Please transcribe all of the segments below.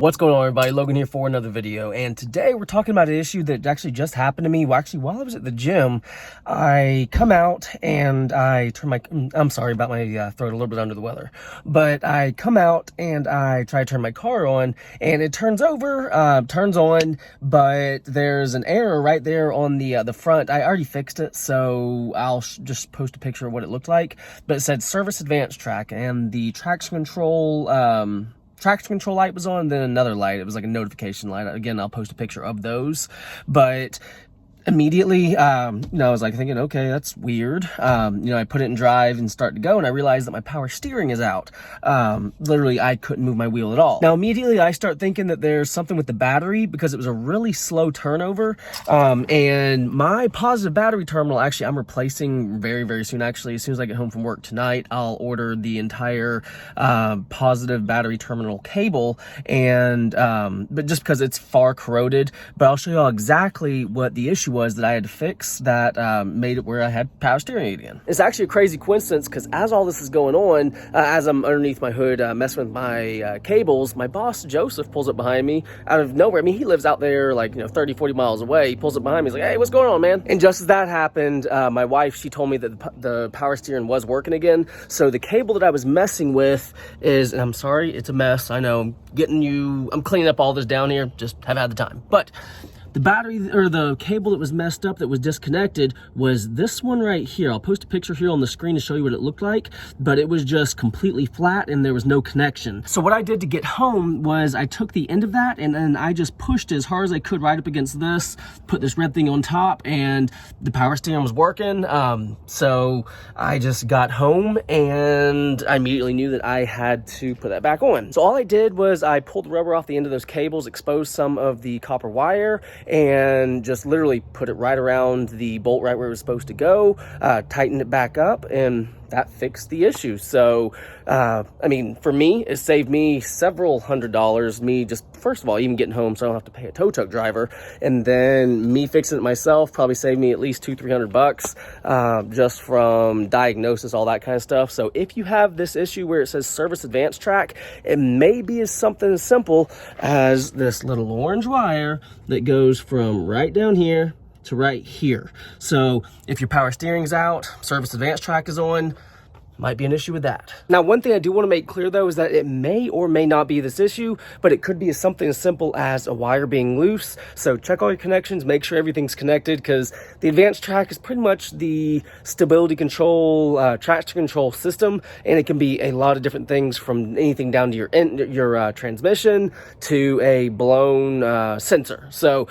What's going on, everybody? Logan here for another video, and today we're talking about an issue that actually just happened to me. Well, actually, while I was at the gym, I come out and I turn my, I'm sorry about my throat, a little bit under the weather, but I come out and I try to turn my car on, and it turns on, but there's an error right there on the front. I already fixed it, so I'll just post a picture of what it looked like, but it said Service AdvanceTrac, and the traction control light was on, and then another light. It was like a notification light. Again, I'll post a picture of those. But immediately, I was like thinking, okay, that's weird. I put it in drive and start to go, and I realized that my power steering is out. Literally, I couldn't move my wheel at all. Now, immediately, I start thinking that there's something with the battery because it was a really slow turnover. And my positive battery terminal, actually, I'm replacing very, very soon. Actually, as soon as I get home from work tonight, I'll order the entire positive battery terminal cable. And but just because it's far corroded, but I'll show you all exactly what the issue was that I had to fix that made it where I had power steering again. It's actually a crazy coincidence because as all this is going on, as I'm underneath my hood messing with my cables, my boss Joseph pulls up behind me out of nowhere. I mean, he lives out there like 30, 40 miles away. He pulls up behind me. He's like, "Hey, what's going on, man?" And just as that happened, my wife, she told me that the power steering was working again. So the cable that I was messing with is, and I'm sorry, it's a mess. I know, I'm cleaning up all this down here. Just haven't had the time, but the battery, or the cable that was messed up, that was disconnected, was this one right here. I'll post a picture here on the screen to show you what it looked like, but it was just completely flat and there was no connection. So what I did to get home was I took the end of that and then I just pushed as hard as I could right up against this, put this red thing on top, and the power steering was working. So I just got home and I immediately knew that I had to put that back on. So all I did was I pulled the rubber off the end of those cables, exposed some of the copper wire, and just literally put it right around the bolt right where it was supposed to go, tightened it back up, and that fixed the issue. So, I mean, for me, it saved me several $100s, me just, first of all, even getting home so I don't have to pay a tow truck driver, and then me fixing it myself probably saved me at least $200-300 just from diagnosis, all that kind of stuff. So if you have this issue where it says Service AdvanceTrac, it may be as something as simple as this little orange wire that goes from right down here to right here. So if your power steering's out, Service AdvanceTrac is on, might be an issue with that. Now, one thing I do want to make clear though is that it may or may not be this issue, but it could be something as simple as a wire being loose. So check all your connections, make sure everything's connected, because the AdvanceTrac is pretty much the stability control, traction control system, and it can be a lot of different things, from anything down to your transmission to a blown sensor. So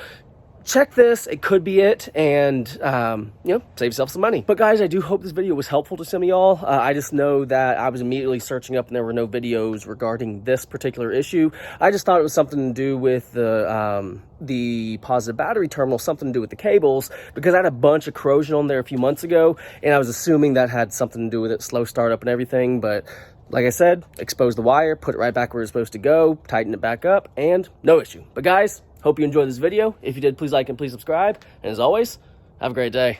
check this, it could be it, and save yourself some money. But guys, I do hope this video was helpful to some of y'all. I just know that I was immediately searching up and there were no videos regarding this particular issue. I just thought it was something to do with the positive battery terminal, something to do with the cables, because I had a bunch of corrosion on there a few months ago, and I was assuming that had something to do with it, slow startup and everything. But like I said, expose the wire, put it right back where it's supposed to go, tighten it back up, and no issue. But guys, hope you enjoyed this video. If you did, please like and please subscribe. And as always, have a great day.